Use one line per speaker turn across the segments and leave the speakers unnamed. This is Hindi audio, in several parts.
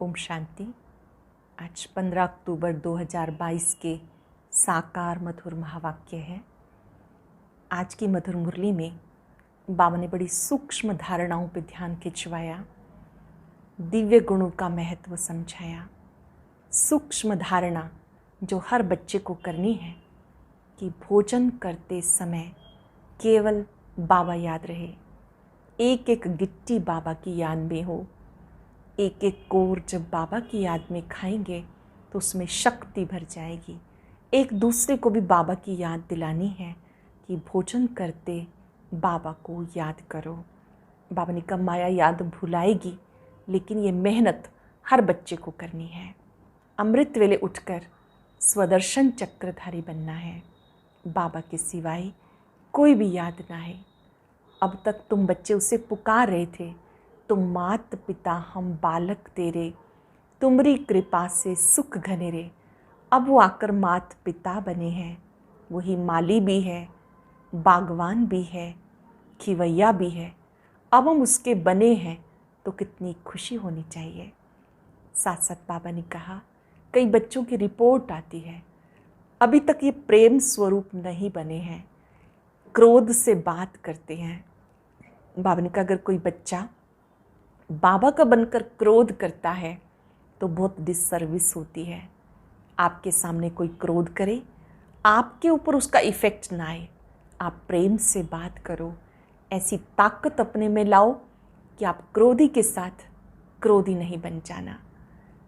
ओम शांति। आज 15 अक्टूबर 2022 के साकार मधुर महावाक्य है। आज की मधुर मुरली में बाबा ने बड़ी सूक्ष्म धारणाओं पर ध्यान खिंचवाया, दिव्य गुणों का महत्व समझाया। सूक्ष्म धारणा जो हर बच्चे को करनी है कि भोजन करते समय केवल बाबा याद रहे, एक एक गिट्टी बाबा की याद में हो। एक एक कोर जब बाबा की याद में खाएंगे तो उसमें शक्ति भर जाएगी। एक दूसरे को भी बाबा की याद दिलानी है कि भोजन करते बाबा को याद करो। बाबा ने कहा माया याद भुलाएगी, लेकिन ये मेहनत हर बच्चे को करनी है। अमृत वेले उठकर स्वदर्शन चक्रधारी बनना है। बाबा के सिवाय कोई भी याद ना है। अब तक तुम बच्चे उसे पुकार रहे थे, तुम मात पिता हम बालक तेरे, तुमरी कृपा से सुख घने रे। अब वो आकर मात पिता बने हैं। वही माली भी है, बागवान भी है, खिवैया भी है। अब हम उसके बने हैं तो कितनी खुशी होनी चाहिए। साथ साथ बाबा ने कहा कई बच्चों की रिपोर्ट आती है, अभी तक ये प्रेम स्वरूप नहीं बने हैं, क्रोध से बात करते हैं। बाबा ने कहा अगर कोई बच्चा बाबा का बनकर क्रोध करता है तो बहुत डिससर्विस होती है। आपके सामने कोई क्रोध करे, आपके ऊपर उसका इफ़ेक्ट ना आए। आप प्रेम से बात करो, ऐसी ताकत अपने में लाओ कि आप क्रोधी के साथ क्रोधी नहीं बन जाना।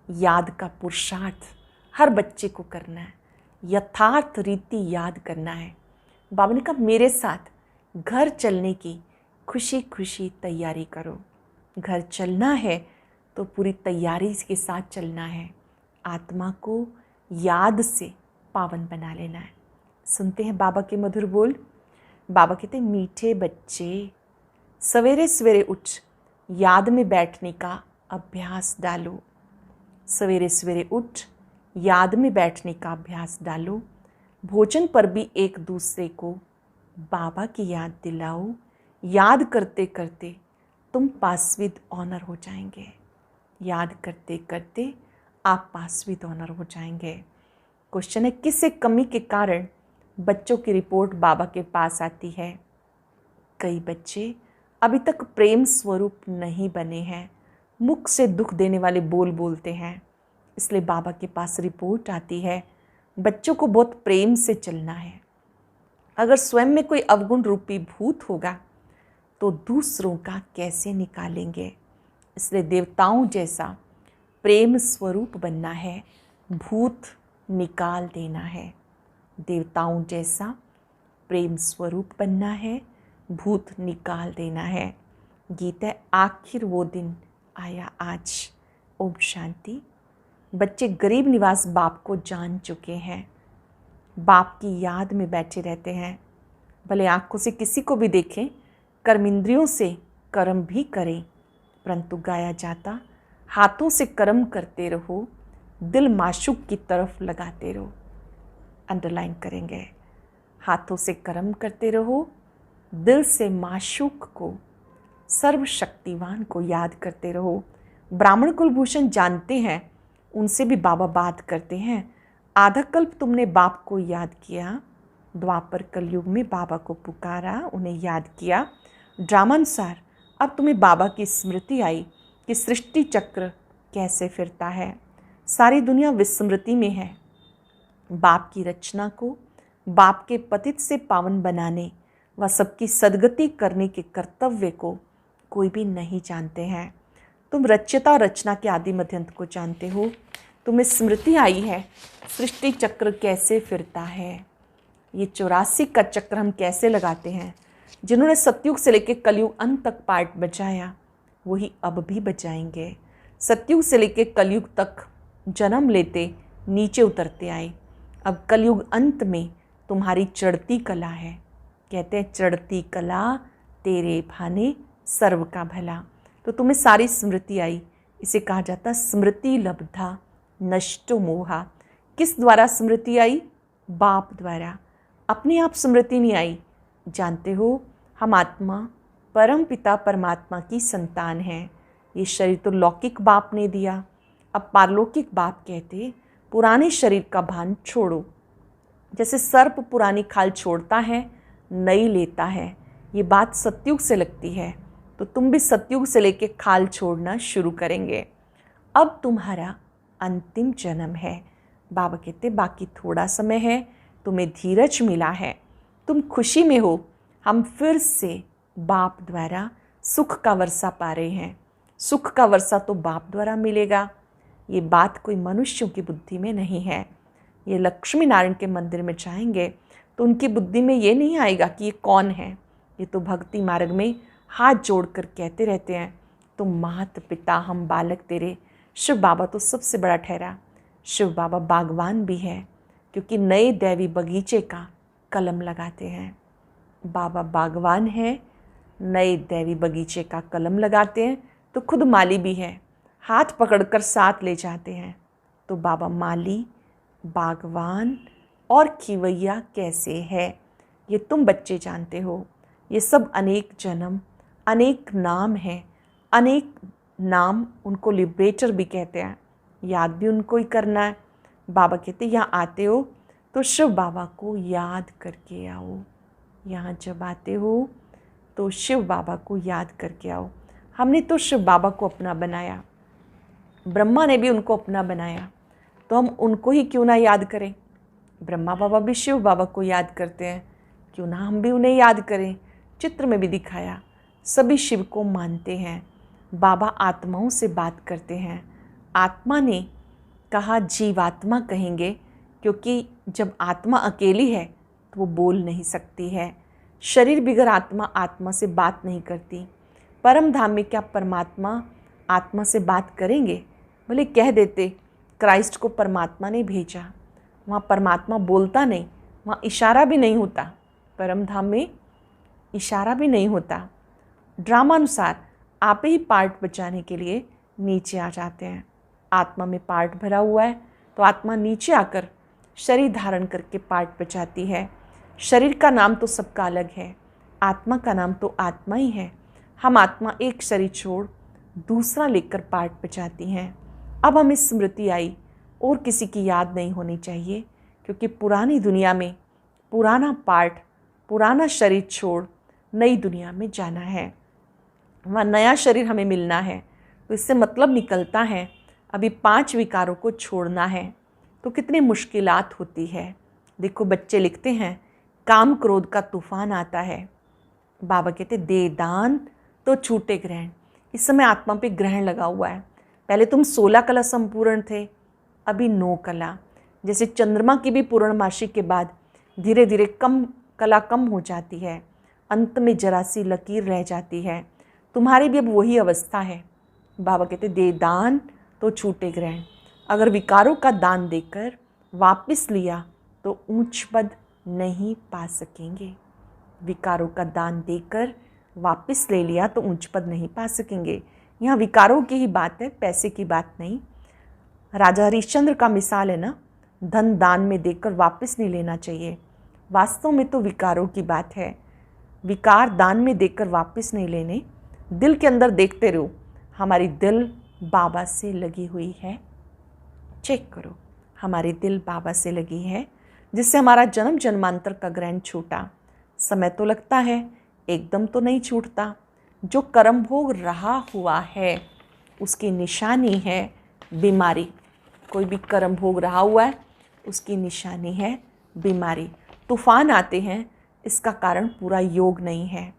याद का पुरुषार्थ हर बच्चे को करना है, यथार्थ रीति याद करना है। बाबा ने कहा मेरे साथ घर चलने की खुशी खुशी तैयारी करो। घर चलना है तो पूरी तैयारी के साथ चलना है। आत्मा को याद से पावन बना लेना है। सुनते हैं बाबा के मधुर बोल। बाबा कहते हैं मीठे बच्चे सवेरे सवेरे उठ याद में बैठने का अभ्यास डालो। सवेरे सवेरे उठ याद में बैठने का अभ्यास डालो। भोजन पर भी एक दूसरे को बाबा की याद दिलाओ। याद करते करते तुम पास विद ऑनर हो जाएंगे। याद करते करते आप पास विद ऑनर हो जाएंगे। क्वेश्चन है किससे कमी के कारण बच्चों की रिपोर्ट बाबा के पास आती है। कई बच्चे अभी तक प्रेम स्वरूप नहीं बने हैं, मुख से दुख देने वाले बोल बोलते हैं, इसलिए बाबा के पास रिपोर्ट आती है। बच्चों को बहुत प्रेम से चलना है। अगर स्वयं में कोई अवगुण रूपी भूत होगा तो दूसरों का कैसे निकालेंगे। इसलिए देवताओं जैसा प्रेम स्वरूप बनना है, भूत निकाल देना है। देवताओं जैसा प्रेम स्वरूप बनना है, भूत निकाल देना है। गीता है आखिर वो दिन आया आज। ओम शांति। बच्चे गरीब निवास बाप को जान चुके हैं, बाप की याद में बैठे रहते हैं। भले आँखों से किसी को भी देखें, कर्मेंद्रियों से कर्म भी करें, परंतु गाया जाता हाथों से कर्म करते रहो, दिल माशूक की तरफ लगाते रहो। अंडरलाइन करेंगे, हाथों से कर्म करते रहो, दिल से माशूक को सर्वशक्तिवान को याद करते रहो। ब्राह्मण कुलभूषण जानते हैं, उनसे भी बाबा बात करते हैं। आधा कल्प तुमने बाप को याद किया, द्वापर कलयुग में बाबा को पुकारा, उन्हें याद किया। ड्रामानुसार अब तुम्हें बाबा की स्मृति आई कि सृष्टि चक्र कैसे फिरता है। सारी दुनिया विस्मृति में है। बाप की रचना को, बाप के पतित से पावन बनाने व सबकी सद्गति करने के कर्तव्य को कोई भी नहीं जानते हैं। तुम रच्यता रचना के आदि मध्यंत को जानते हो। तुम्हें स्मृति आई है सृष्टि चक्र कैसे फिरता है। ये 84 का चक्र हम कैसे लगाते हैं। जिन्होंने सतयुग से लेकर कलयुग अंत तक पार्ट बजाया, वही अब भी बजाएंगे। सतयुग से लेकर कलयुग तक जन्म लेते नीचे उतरते आए। अब कलयुग अंत में तुम्हारी चढ़ती कला है। कहते हैं चढ़ती कला तेरे भाने सर्व का भला। तो तुम्हें सारी स्मृति आई। इसे कहा जाता स्मृति लब्धा नष्टो मोहा। किस द्वारा स्मृति आई? बाप द्वारा। अपने आप स्मृति नहीं आई। जानते हो हम आत्मा परम पिता परमात्मा की संतान हैं। ये शरीर तो लौकिक बाप ने दिया, अब पारलौकिक बाप कहते पुराने शरीर का भान छोड़ो। जैसे सर्प पुरानी खाल छोड़ता है, नई लेता है, ये बात सतयुग से लगती है, तो तुम भी सतयुग से लेके खाल छोड़ना शुरू करेंगे। अब तुम्हारा अंतिम जन्म है। बाबा कहते बाकी थोड़ा समय है, तुम्हें धीरज मिला है, तुम खुशी में हो। हम फिर से बाप द्वारा सुख का वर्षा पा रहे हैं। सुख का वर्षा तो बाप द्वारा मिलेगा। ये बात कोई मनुष्यों की बुद्धि में नहीं है। ये लक्ष्मी नारायण के मंदिर में जाएंगे तो उनकी बुद्धि में ये नहीं आएगा कि ये कौन है। ये तो भक्ति मार्ग में हाथ जोड़कर कहते रहते हैं, तुम मात पिता हम बालक तेरे। शिव बाबा तो सबसे बड़ा ठहरा। शिव बाबा बागवान भी है, क्योंकि नए दैवी बगीचे का कलम लगाते हैं। बाबा बागवान है, नए दैवी बगीचे का कलम लगाते हैं, तो खुद माली भी है, हाथ पकड़कर साथ ले जाते हैं। तो बाबा माली, बागवान और खिवैया कैसे है, ये तुम बच्चे जानते हो। ये सब अनेक जन्म, अनेक नाम हैं। अनेक नाम, उनको लिबरेटर भी कहते हैं। याद भी उनको ही करना है। बाबा कहते यहाँ आते हो तो शिव बाबा को याद करके आओ। यहाँ जब आते हो तो शिव बाबा को याद करके आओ। हमने तो शिव बाबा को अपना बनाया, ब्रह्मा ने भी उनको अपना बनाया, तो हम उनको ही क्यों ना याद करें। ब्रह्मा बाबा भी शिव बाबा को याद करते हैं, क्यों ना हम भी उन्हें याद करें। चित्र में भी दिखाया, सभी शिव को मानते हैं। बाबा आत्माओं से बात करते हैं। आत्मा ने कहा जीवात्मा कहेंगे, क्योंकि जब आत्मा अकेली है तो वो बोल नहीं सकती है। शरीर बिगर आत्मा आत्मा से बात नहीं करती। परम धाम में क्या परमात्मा आत्मा से बात करेंगे? भले कह देते क्राइस्ट को परमात्मा ने भेजा, वहाँ परमात्मा बोलता नहीं, वहाँ इशारा भी नहीं होता। परम धाम में इशारा भी नहीं होता। ड्रामानुसार आप ही पार्ट बचाने के लिए नीचे आ जाते हैं। आत्मा में पार्ट भरा हुआ है तो आत्मा नीचे आकर शरीर धारण करके पार्ट बचाती है। शरीर का नाम तो सबका अलग है, आत्मा का नाम तो आत्मा ही है। हम आत्मा एक शरीर छोड़ दूसरा लेकर पार्ट बचाती हैं। अब हमें स्मृति आई और किसी की याद नहीं होनी चाहिए, क्योंकि पुरानी दुनिया में पुराना पार्ट, पुराना शरीर छोड़ नई दुनिया में जाना है। वहाँ नया शरीर हमें मिलना है। तो इससे मतलब निकलता है अभी 5 विकारों को छोड़ना है, तो कितनी मुश्किलात होती है। देखो बच्चे लिखते हैं काम क्रोध का तूफान आता है। बाबा कहते दे दान तो छूटे ग्रहण। इस समय आत्मा पे ग्रहण लगा हुआ है। पहले तुम 16 कला संपूर्ण थे, अभी 9 कला। जैसे चंद्रमा की भी पूर्णमासी के बाद धीरे धीरे कला कम हो जाती है, अंत में जरा सी लकीर रह जाती है। तुम्हारी भी अब वही अवस्था है। बाबा कहते दे दान तो छूटे ग्रहण। अगर विकारों का दान देकर वापस लिया तो ऊंच पद नहीं पा सकेंगे। विकारों का दान देकर वापस ले लिया तो ऊंच पद नहीं पा सकेंगे। यहाँ विकारों की ही बात है, पैसे की बात नहीं। राजा हरिश्चंद्र का मिसाल है ना, धन दान में देकर वापस नहीं लेना चाहिए। वास्तव में तो विकारों की बात है। विकार दान में देकर वापस नहीं लेने। दिल के अंदर देखते रहो, हमारी दिल बाबा से लगी हुई है। चेक करो, हमारी दिल बाबा से लगी है, जिससे हमारा जन्म जन्मांतर का ग्रहण छूटा। समय तो लगता है, एकदम तो नहीं छूटता। जो कर्म भोग रहा हुआ है उसकी निशानी है बीमारी। कोई भी कर्म भोग रहा हुआ है उसकी निशानी है बीमारी। तूफान आते हैं, इसका कारण पूरा योग नहीं है।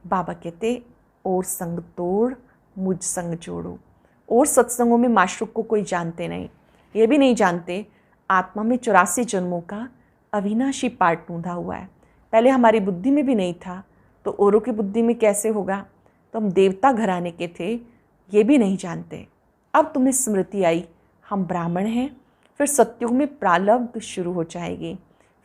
बाबा कहते और संग तोड़ मुझ संग जोड़ो। और सत्संगों में माशरूक को कोई जानते नहीं, ये भी नहीं जानते आत्मा में 84 जन्मों का अविनाशी पार्ट टूंढा हुआ है। पहले हमारी बुद्धि में भी नहीं था, तो औरों की बुद्धि में कैसे होगा। तो हम देवता घराने के थे, ये भी नहीं जानते। अब तुम्हें स्मृति आई, हम ब्राह्मण हैं। फिर सतयुग में प्रारब्ध शुरू हो जाएगी।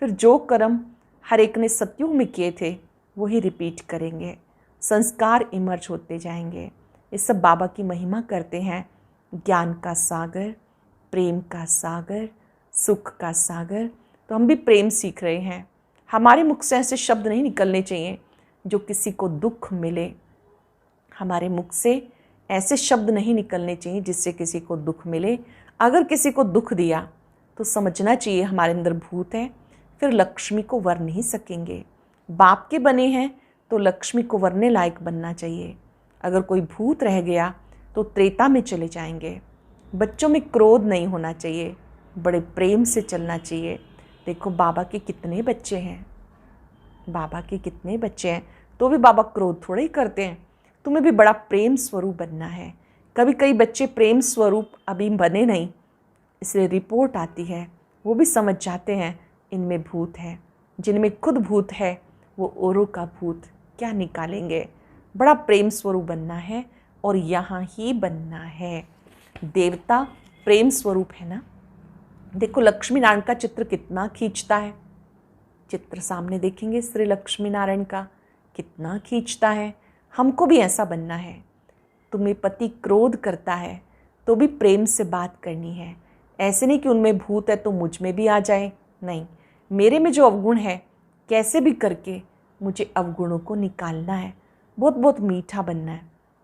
फिर जो कर्म हर एक ने सतयुग में किए थे वही रिपीट करेंगे। संस्कार इमर्ज होते जाएंगे। ये सब बाबा की महिमा करते हैं। ज्ञान का सागर, प्रेम का सागर, सुख का सागर। तो हम भी प्रेम सीख रहे हैं। हमारे मुख से ऐसे शब्द नहीं निकलने चाहिए जो किसी को दुख मिले। हमारे मुख से ऐसे शब्द नहीं निकलने चाहिए जिससे किसी को दुख मिले। अगर किसी को दुख दिया तो समझना चाहिए हमारे अंदर भूत है, फिर लक्ष्मी को वर नहीं सकेंगे। बाप के बने हैं तो लक्ष्मी को वरने लायक बनना चाहिए। अगर कोई भूत रह गया तो त्रेता में चले जाएंगे। बच्चों में क्रोध नहीं होना चाहिए, बड़े प्रेम से चलना चाहिए। देखो बाबा के कितने बच्चे हैं, बाबा के कितने बच्चे हैं, तो भी बाबा क्रोध थोड़े ही करते हैं। तुम्हें भी बड़ा प्रेम स्वरूप बनना है। कभी कई बच्चे प्रेम स्वरूप अभी बने नहीं, इसलिए रिपोर्ट आती है, वो भी समझ जाते हैं इनमें भूत है। जिनमें खुद भूत है वो औरों का भूत क्या निकालेंगे। बड़ा प्रेम स्वरूप बनना है और यहाँ ही बनना है। देवता प्रेम स्वरूप है ना। देखो लक्ष्मी नारायण का चित्र कितना खींचता है। चित्र सामने देखेंगे श्री लक्ष्मी नारायण का, कितना खींचता है। हमको भी ऐसा बनना है। तुम्हें पति क्रोध करता है तो भी प्रेम से बात करनी है। ऐसे नहीं कि उनमें भूत है तो मुझ में भी आ जाए, नहीं, मेरे में जो अवगुण है कैसे भी करके मुझे अवगुणों को निकालना है। बहुत बहुत मीठा बनना है।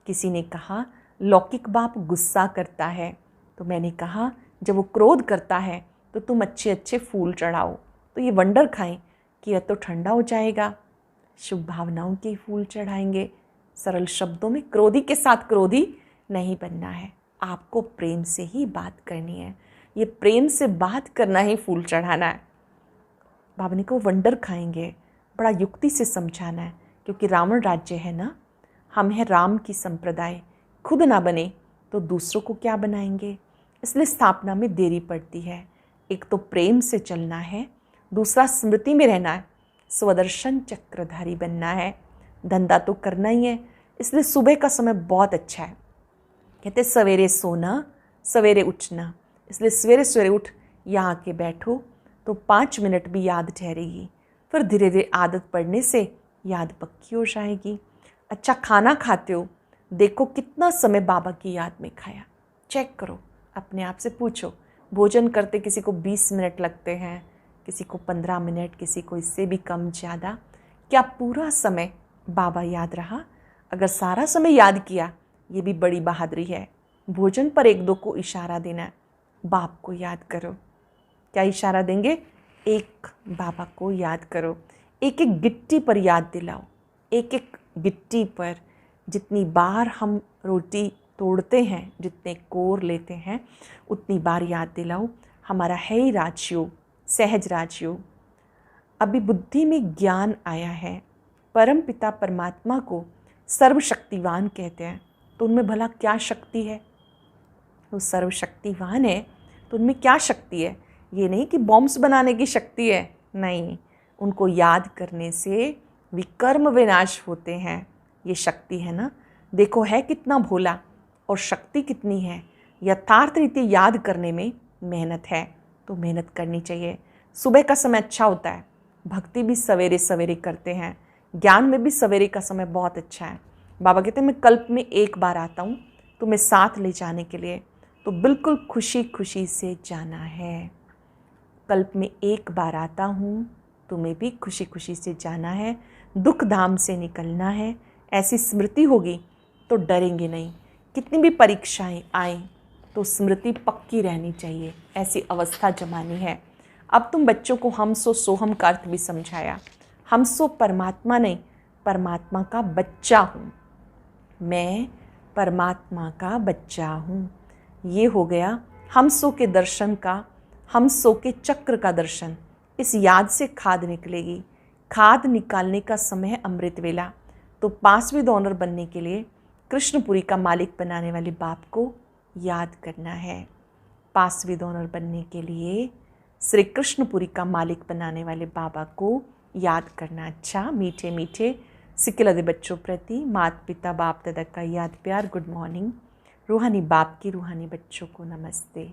किसी ने कहा लौकिक बाप गुस्सा करता है, तो मैंने कहा जब वो क्रोध करता है तो तुम अच्छे अच्छे फूल चढ़ाओ, तो ये वंडर खाएं कि यह तो ठंडा हो जाएगा। शुभ भावनाओं के फूल चढ़ाएंगे। सरल शब्दों में क्रोधी के साथ क्रोधी नहीं बनना है। आपको प्रेम से ही बात करनी है। ये प्रेम से बात करना ही फूल चढ़ाना है। बाबा ने को वंडर खाएंगे, बड़ा युक्ति से समझाना है, क्योंकि रावण राज्य है ना। हम हैं राम की संप्रदाय, खुद ना बने तो दूसरों को क्या बनाएंगे। इसलिए स्थापना में देरी पड़ती है। एक तो प्रेम से चलना है, दूसरा स्मृति में रहना है, स्वदर्शन चक्रधारी बनना है। धंधा तो करना ही है, इसलिए सुबह का समय बहुत अच्छा है। कहते सवेरे सोना सवेरे उठना, इसलिए सवेरे सवेरे उठ यहाँ आके बैठो तो 5 मिनट भी याद ठहरेगी। फिर धीरे धीरे आदत पड़ने से याद पक्की हो जाएगी। अच्छा खाना खाते हो, देखो कितना समय बाबा की याद में खाया। चेक करो, अपने आप से पूछो। भोजन करते किसी को 20 मिनट लगते हैं, किसी को 15 मिनट, किसी को इससे भी कम ज़्यादा। क्या पूरा समय बाबा याद रहा? अगर सारा समय याद किया, ये भी बड़ी बहादुरी है। भोजन पर 1-2 को इशारा देना, बाप को याद करो। क्या इशारा देंगे? एक बाबा को याद करो। एक एक गिट्टी पर याद दिलाओ। एक एक गिट्टी पर जितनी बार हम रोटी तोड़ते हैं, जितने कोर लेते हैं, उतनी बार याद दिलाओ। हमारा है ही राजयोग, सहज राजयोग। अभी बुद्धि में ज्ञान आया है। परम पिता परमात्मा को सर्वशक्तिवान कहते हैं, तो उनमें भला क्या शक्ति है? वो सर्वशक्तिवान है तो उनमें क्या शक्ति है? ये नहीं कि बॉम्ब्स बनाने की शक्ति है, नहीं। उनको याद करने से विकर्म विनाश होते हैं, ये शक्ति है ना। देखो है कितना भोला और शक्ति कितनी है। यथार्थ रीति याद करने में मेहनत है, तो मेहनत करनी चाहिए। सुबह का समय अच्छा होता है, भक्ति भी सवेरे सवेरे करते हैं, ज्ञान में भी सवेरे का समय बहुत अच्छा है। बाबा कहते हैं मैं कल्प में 1 बार आता हूँ तुम्हें साथ ले जाने के लिए, तो बिल्कुल खुशी खुशी से जाना है। कल्प में 1 बार आता हूँ, तुम्हें भी खुशी खुशी से जाना है, दुख धाम से निकलना है। ऐसी स्मृति होगी तो डरेंगे नहीं। कितनी भी परीक्षाएं आएँ तो स्मृति पक्की रहनी चाहिए। ऐसी अवस्था जमानी है। अब तुम बच्चों को हम सो सोहम का अर्थ भी समझाया। हम सो परमात्मा नहीं, परमात्मा का बच्चा हूँ। मैं परमात्मा का बच्चा हूँ। ये हो गया हम सो के दर्शन का, हम सो के चक्र का दर्शन। इस याद से खाद निकलेगी। खाद निकालने का समय है अमृत वेला। तो 5वीं ऑनर बनने के लिए कृष्णपुरी का मालिक बनाने वाले बाप को याद करना है। 5वीं ऑनर बनने के लिए श्री कृष्णपुरी का मालिक बनाने वाले बाबा को याद करना। अच्छा मीठे मीठे सिक्किलदे बच्चों प्रति माता पिता बाप दादा का याद प्यार गुड मॉर्निंग। रूहानी बाप की रूहानी बच्चों को नमस्ते।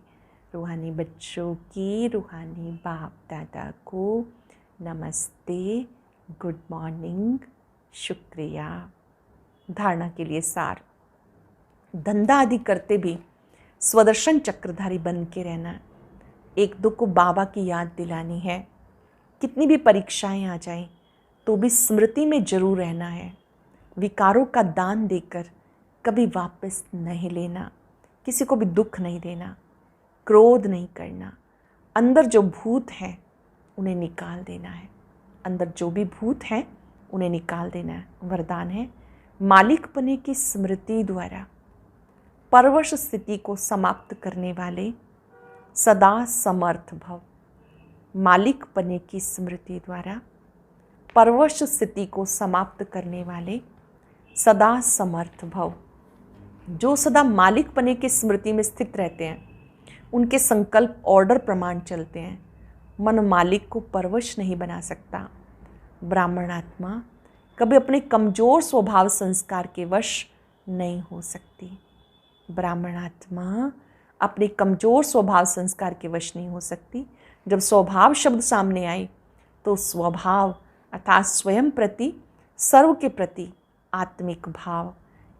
रूहानी बच्चों की रूहानी बाप दादा को नमस्ते, गुड मॉर्निंग, शुक्रिया। धारणा के लिए सार। धंधा आदि करते भी स्वदर्शन चक्रधारी बन के रहना। 1-2 को बाबा की याद दिलानी है। कितनी भी परीक्षाएं आ जाएं तो भी स्मृति में जरूर रहना है। विकारों का दान देकर कभी वापस नहीं लेना, किसी को भी दुख नहीं देना, क्रोध नहीं करना, अंदर जो भूत हैं उन्हें निकाल देना है, अंदर जो भी भूत हैं उन्हें निकाल देना है। वरदान है, मालिकपने की स्मृति द्वारा परवश स्थिति को समाप्त करने वाले सदा समर्थ भव। मालिकपने की स्मृति द्वारा परवश स्थिति को समाप्त करने वाले सदा समर्थ भव। जो सदा मालिकपने की स्मृति में स्थित रहते हैं, उनके संकल्प ऑर्डर प्रमाण चलते हैं। मन मालिक को परवश नहीं बना सकता। ब्राह्मण आत्मा कभी अपने कमजोर स्वभाव संस्कार के वश नहीं हो सकती। ब्राह्मण आत्मा अपने कमजोर स्वभाव संस्कार के वश नहीं हो सकती। जब स्वभाव शब्द सामने आए तो स्वभाव अर्थात स्वयं प्रति, सर्व के प्रति आत्मिक भाव,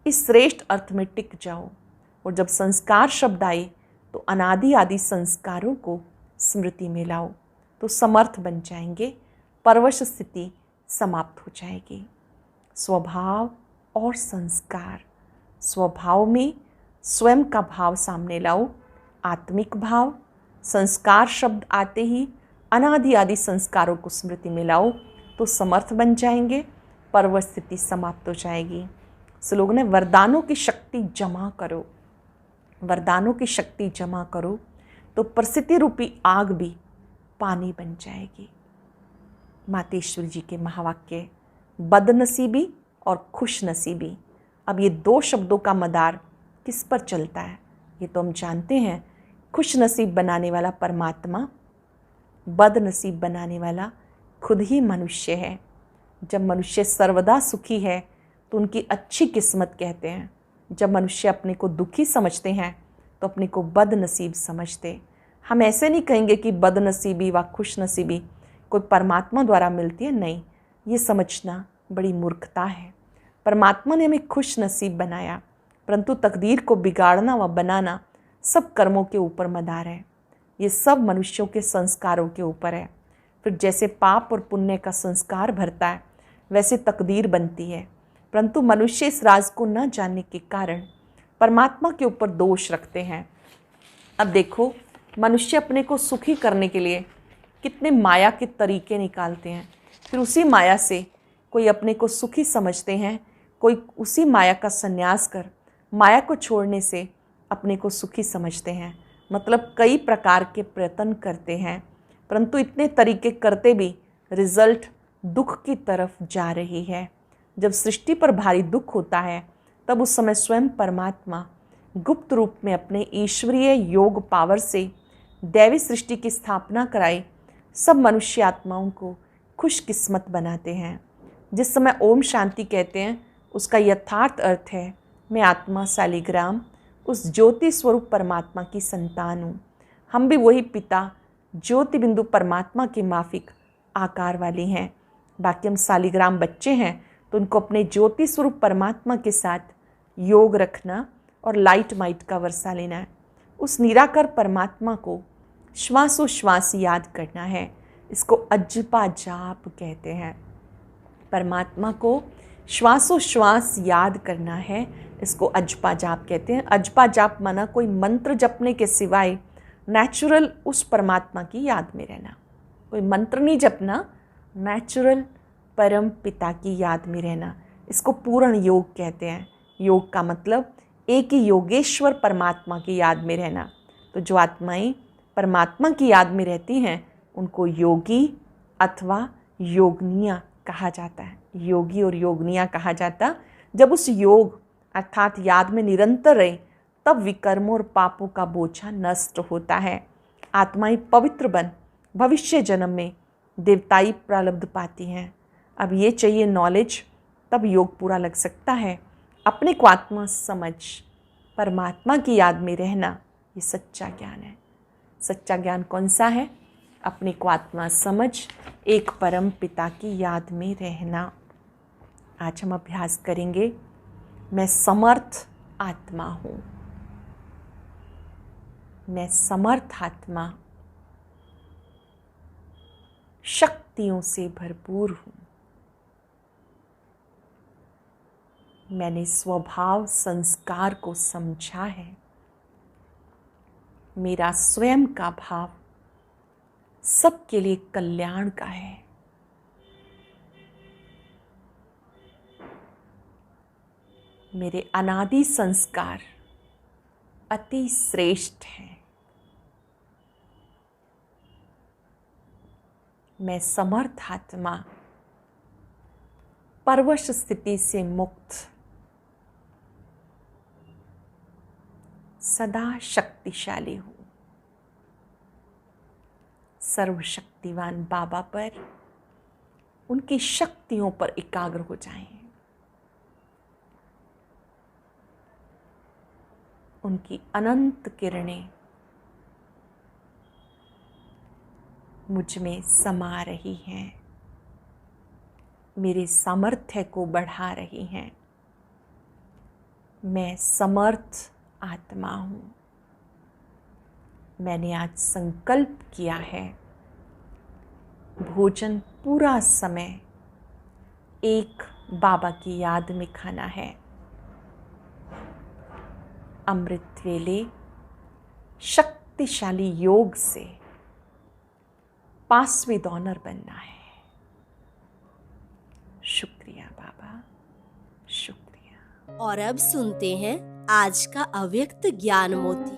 इस श्रेष्ठ अर्थ में टिक जाओ। और जब संस्कार शब्द आए तो अनादि आदि संस्कारों को स्मृति में लाओ, तो समर्थ बन जाएंगे, परवश स्थिति समाप्त हो जाएगी। स्वभाव और संस्कार, स्वभाव में स्वयं का भाव सामने लाओ, आत्मिक भाव। संस्कार शब्द आते ही अनादि आदि संस्कारों को स्मृति में लाओ, तो समर्थ बन जाएंगे, परवश स्थिति समाप्त हो जाएगी। श्लोक ने वरदानों की शक्ति जमा करो, वरदानों की शक्ति जमा करो तो परिस्थिति रूपी आग भी पानी बन जाएगी। मातेश्वरी जी के महावाक्य बदनसीबी और खुशनसीबी। अब ये दो शब्दों का मदार किस पर चलता है ये तो हम जानते हैं। खुशनसीब बनाने वाला परमात्मा, बदनसीब बनाने वाला खुद ही मनुष्य है। जब मनुष्य सर्वदा सुखी है तो उनकी अच्छी किस्मत कहते हैं। जब मनुष्य अपने को दुखी समझते हैं तो अपने को बदनसीब समझते। हम ऐसे नहीं कहेंगे कि बदनसीबी व खुशनसीबी कोई परमात्मा द्वारा मिलती है, नहीं, ये समझना बड़ी मूर्खता है। परमात्मा ने हमें खुश नसीब बनाया, परंतु तकदीर को बिगाड़ना व बनाना सब कर्मों के ऊपर मदार है। ये सब मनुष्यों के संस्कारों के ऊपर है। फिर जैसे पाप और पुण्य का संस्कार भरता है वैसे तकदीर बनती है, परंतु मनुष्य इस राज को न जानने के कारण परमात्मा के ऊपर दोष रखते हैं। अब देखो, मनुष्य अपने को सुखी करने के लिए कितने माया के तरीके निकालते हैं, फिर उसी माया से कोई अपने को सुखी समझते हैं, कोई उसी माया का संन्यास कर माया को छोड़ने से अपने को सुखी समझते हैं। मतलब कई प्रकार के प्रयत्न करते हैं, परंतु इतने तरीके करते भी रिजल्ट दुख की तरफ जा रही है। जब सृष्टि पर भारी दुख होता है तब उस समय स्वयं परमात्मा गुप्त रूप में अपने ईश्वरीय योग पावर से दैवी सृष्टि की स्थापना कराई सब मनुष्य आत्माओं को खुशकिस्मत बनाते हैं। जिस समय ओम शांति कहते हैं उसका यथार्थ अर्थ है मैं आत्मा शालिग्राम उस ज्योति स्वरूप परमात्मा की संतान हूँ। हम भी वही पिता ज्योति बिंदु परमात्मा के माफिक आकार वाली हैं। बाकी हम शालिग्राम बच्चे हैं तो उनको अपने ज्योति स्वरूप परमात्मा के साथ योग रखना और लाइट माइट का वर्षा लेना है। उस निराकार परमात्मा को श्वासोश्वास याद करना है। इसको अजपा जाप कहते हैं। परमात्मा को श्वासोश्वास याद करना है, इसको अजपा जाप कहते हैं। अजपा जाप माना कोई मंत्र जपने के सिवाय नेचुरल उस परमात्मा की याद में रहना। कोई मंत्र नहीं जपना, नेचुरल परम पिता की याद में रहना। इसको पूर्ण योग कहते हैं। योग का मतलब एक ही योगेश्वर परमात्मा की याद में रहना। तो जो आत्माएं परमात्मा की याद में रहती हैं उनको योगी अथवा योगनिया कहा जाता है। योगी और योगनिया कहा जाता। जब उस योग अर्थात याद में निरंतर रहे तब विकर्मों और पापों का बोझा नष्ट होता है। आत्माएं पवित्र बन भविष्य जन्म में देवताई प्रारब्ध पाती हैं। अब ये चाहिए नॉलेज, तब योग पूरा लग सकता है। अपने को आत्मा समझ परमात्मा की याद में रहना, ये सच्चा ज्ञान है। सच्चा ज्ञान कौन सा है? अपने को आत्मा समझ एक परम पिता की याद में रहना। आज हम अभ्यास करेंगे, मैं समर्थ आत्मा हूँ। मैं समर्थ आत्मा शक्तियों से भरपूर हूँ। मैंने स्वभाव संस्कार को समझा है। मेरा स्वयं का भाव सबके लिए कल्याण का है। मेरे अनादि संस्कार अति श्रेष्ठ हैं। मैं समर्थ आत्मा, परवश स्थिति से मुक्त, सदा शक्तिशाली हूँ। सर्वशक्तिवान बाबा पर, उनकी शक्तियों पर एकाग्र हो जाएं। उनकी अनंत किरणें मुझ में समा रही हैं, मेरे सामर्थ्य को बढ़ा रही हैं। मैं समर्थ आत्मा हूँ। मैंने आज संकल्प किया है, भोजन पूरा समय एक बाबा की याद में खाना है। अमृत वेले शक्तिशाली योग से पांचवी डॉनर बनना है। शुक्रिया बाबा, शुक्रिया।
और अब सुनते हैं आज का अव्यक्त ज्ञान मोती।